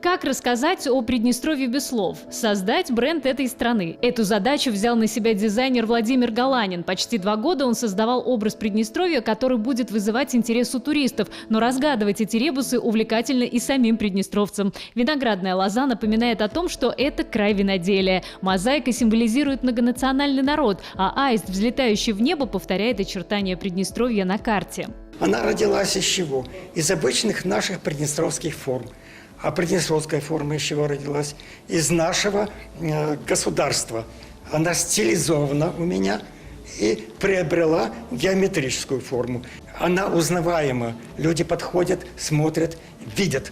Как рассказать о Приднестровье без слов? Создать бренд этой страны. Эту задачу взял на себя дизайнер Владимир Галанин. Почти 2 года он создавал образ Приднестровья, который будет вызывать интерес у туристов. Но разгадывать эти ребусы увлекательно и самим приднестровцам. Виноградная лоза напоминает о том, что это край виноделия. Мозаика символизирует многонациональный народ, а аист, взлетающий в небо, повторяет очертания Приднестровья на карте. Она родилась из чего? Из обычных наших приднестровских форм. А приднестровская форма из чего родилась? Из нашего государства. Она стилизована у меня и приобрела геометрическую форму. Она узнаваема. Люди подходят, смотрят, видят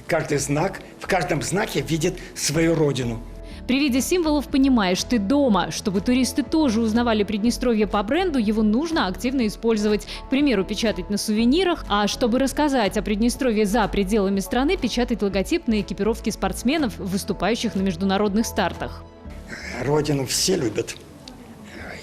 каждый знак. В каждом знаке видят свою родину. При виде символов понимаешь, ты дома. Чтобы туристы тоже узнавали Приднестровье по бренду, его нужно активно использовать. К примеру, печатать на сувенирах, а чтобы рассказать о Приднестровье за пределами страны, печатать логотип на экипировке спортсменов, выступающих на международных стартах. Родину все любят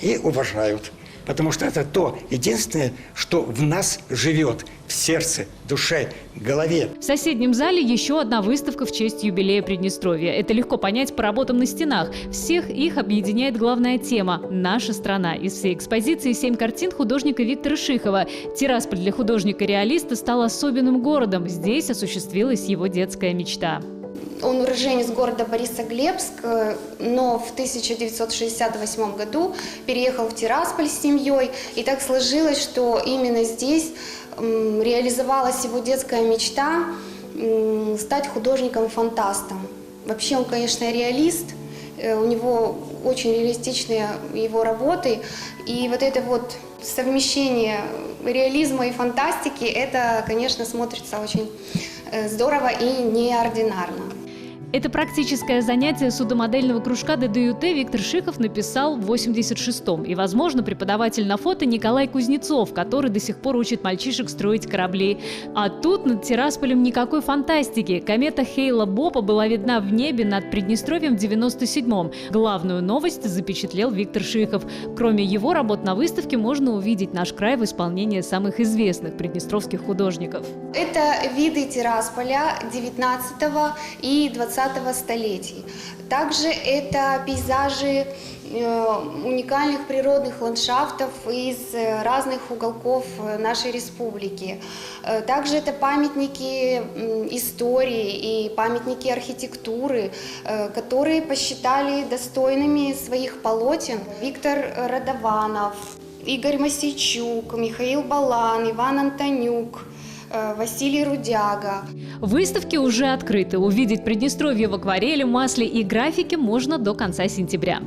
и уважают, потому что это то единственное, что в нас живет, в сердце, душе, голове. В соседнем зале еще одна выставка в честь юбилея Приднестровья. Это легко понять по работам на стенах. Всех их объединяет главная тема – наша страна. Из всей экспозиции 7 картин художника Виктора Шихова. Тирасполь для художника-реалиста стал особенным городом. Здесь осуществилась его детская мечта. Он уроженец города Борисоглебск, но в 1968 году переехал в Тирасполь с семьей. И так сложилось, что именно здесь реализовалась его детская мечта стать художником-фантастом. Вообще он, конечно, реалист, у него очень реалистичные его работы. И вот это вот совмещение реализма и фантастики, это, конечно, смотрится очень здорово и неординарно. Это практическое занятие судомодельного кружка ДДЮТ Виктор Шихов написал в 1986-м. И, возможно, преподаватель на фото Николай Кузнецов, который до сих пор учит мальчишек строить корабли. А тут над Тирасполем никакой фантастики. Комета Хейла-Бопа была видна в небе над Приднестровьем в 1997-м. Главную новость запечатлел Виктор Шихов. Кроме его работ на выставке можно увидеть наш край в исполнении самых известных приднестровских художников. Это виды Тирасполя 19 и 20 столетий. Также это пейзажи уникальных природных ландшафтов из разных уголков нашей республики. Также это памятники истории и памятники архитектуры, которые посчитали достойными своих полотен Виктор Радованов, Игорь Мосейчук, Михаил Балан, Иван Антонюк, Василий Рудяга. Выставки уже открыты. Увидеть Приднестровье в акварели, масле и графике можно до конца сентября.